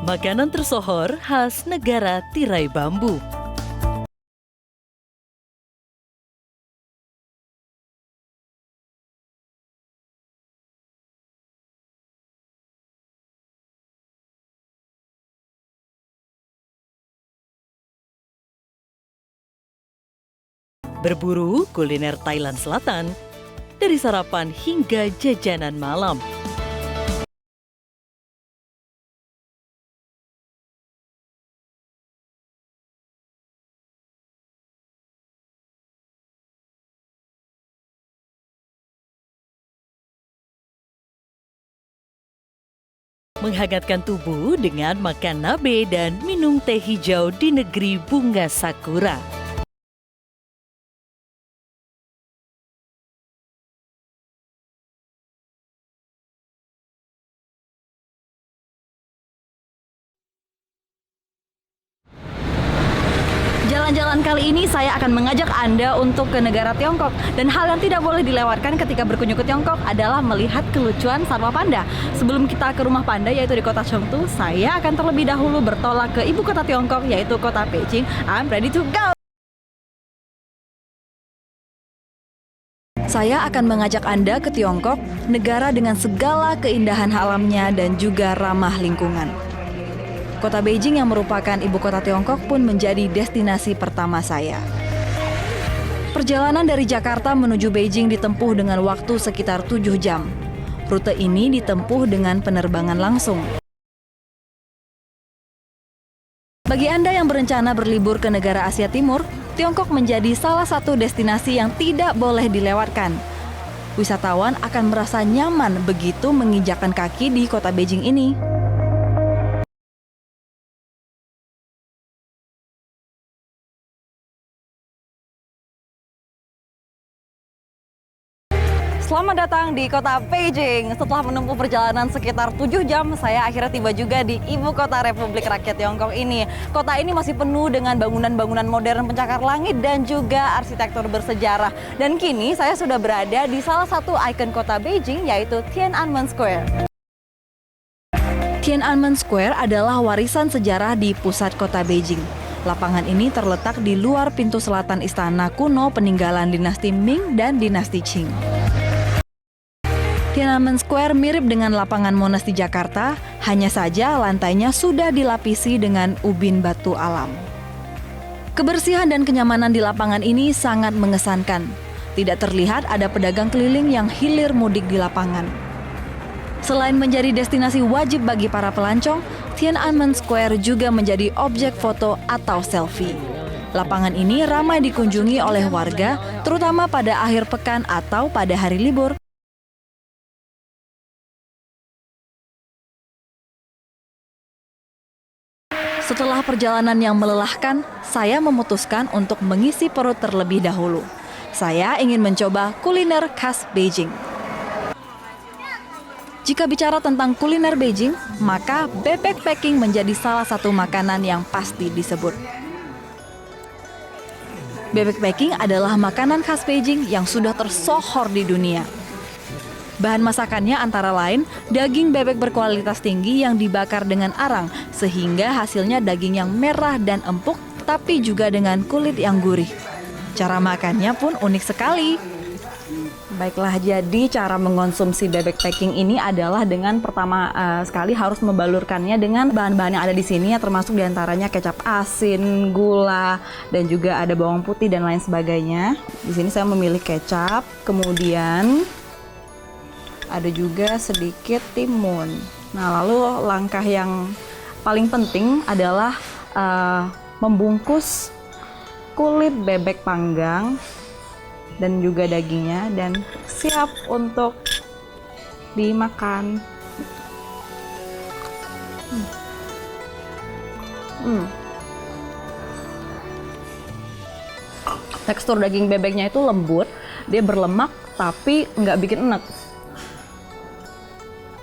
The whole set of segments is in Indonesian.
Makanan tersohor khas negara tirai bambu. Berburu kuliner Thailand Selatan, dari sarapan hingga jajanan malam. Menghangatkan tubuh dengan makan nabe dan minum teh hijau di negeri bunga sakura. Jalan-jalan kali ini saya akan mengajak Anda untuk ke negara Tiongkok. Dan hal yang tidak boleh dilewatkan ketika berkunjung ke Tiongkok adalah melihat kelucuan satwa panda. Sebelum kita ke rumah panda yaitu di kota Chengdu, saya akan terlebih dahulu bertolak ke ibu kota Tiongkok yaitu kota Beijing. I'm ready to go! Saya akan mengajak Anda ke Tiongkok, negara dengan segala keindahan alamnya dan juga ramah lingkungan. Kota Beijing yang merupakan ibu kota Tiongkok pun menjadi destinasi pertama saya. Perjalanan dari Jakarta menuju Beijing ditempuh dengan waktu sekitar 7 jam. Rute ini ditempuh dengan penerbangan langsung. Bagi Anda yang berencana berlibur ke negara Asia Timur, Tiongkok menjadi salah satu destinasi yang tidak boleh dilewatkan. Wisatawan akan merasa nyaman begitu menginjakkan kaki di kota Beijing ini. Selamat datang di kota Beijing. Setelah menempuh perjalanan sekitar 7 jam, saya akhirnya tiba juga di ibu kota Republik Rakyat Tiongkok ini. Kota ini masih penuh dengan bangunan-bangunan modern pencakar langit dan juga arsitektur bersejarah. Dan kini saya sudah berada di salah satu ikon kota Beijing yaitu Tiananmen Square. Tiananmen Square adalah warisan sejarah di pusat kota Beijing. Lapangan ini terletak di luar pintu selatan istana kuno peninggalan dinasti Ming dan dinasti Qing. Tiananmen Square mirip dengan lapangan Monas di Jakarta, hanya saja lantainya sudah dilapisi dengan ubin batu alam. Kebersihan dan kenyamanan di lapangan ini sangat mengesankan. Tidak terlihat ada pedagang keliling yang hilir mudik di lapangan. Selain menjadi destinasi wajib bagi para pelancong, Tiananmen Square juga menjadi objek foto atau selfie. Lapangan ini ramai dikunjungi oleh warga, terutama pada akhir pekan atau pada hari libur. Setelah perjalanan yang melelahkan, saya memutuskan untuk mengisi perut terlebih dahulu. Saya ingin mencoba kuliner khas Beijing. Jika bicara tentang kuliner Beijing, maka bebek packing menjadi salah satu makanan yang pasti disebut. Bebek packing adalah makanan khas Beijing yang sudah tersohor di dunia. Bahan masakannya antara lain daging bebek berkualitas tinggi yang dibakar dengan arang sehingga hasilnya daging yang merah dan empuk tapi juga dengan kulit yang gurih. Cara makannya pun unik sekali. Baiklah, jadi cara mengonsumsi bebek packing ini adalah dengan pertama sekali harus membalurkannya dengan bahan-bahan yang ada di sini ya, termasuk diantaranya kecap asin, gula, dan juga ada bawang putih dan lain sebagainya. Di sini saya memilih kecap, kemudian ada juga sedikit timun. Nah, lalu langkah yang paling penting adalah membungkus kulit bebek panggang dan juga dagingnya dan siap untuk dimakan. Tekstur daging bebeknya itu lembut, dia berlemak tapi nggak bikin enek.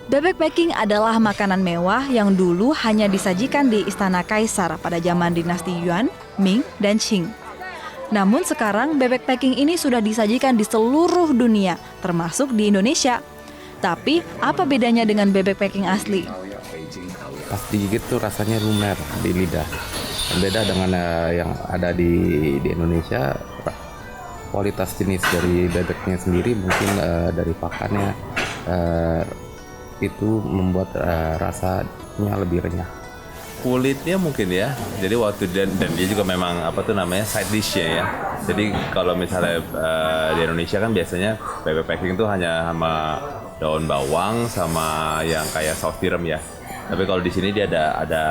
Bebek packing adalah makanan mewah yang dulu hanya disajikan di Istana Kaisar pada zaman dinasti Yuan, Ming, dan Qing. Namun sekarang bebek packing ini sudah disajikan di seluruh dunia, termasuk di Indonesia. Tapi apa bedanya dengan bebek packing asli? pas digigit tuh rasanya lumer di lidah. Beda dengan yang ada di Indonesia, kualitas jenis dari bebeknya sendiri mungkin dari pakannya itu membuat rasanya lebih renyah. Kulitnya mungkin ya, jadi waktu dan dia juga memang side dish-nya ya. Jadi kalau misalnya di Indonesia kan biasanya bebek packing tuh hanya sama daun bawang sama yang kayak saus tiram ya. Tapi kalau di sini dia ada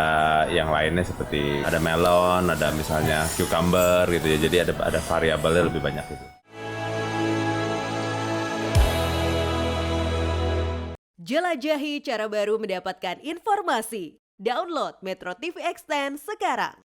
yang lainnya seperti ada melon, ada misalnya cucumber gitu ya. Jadi ada variabelnya lebih banyak gitu. Jelajahi cara baru mendapatkan informasi. Download Metro TV Extend sekarang.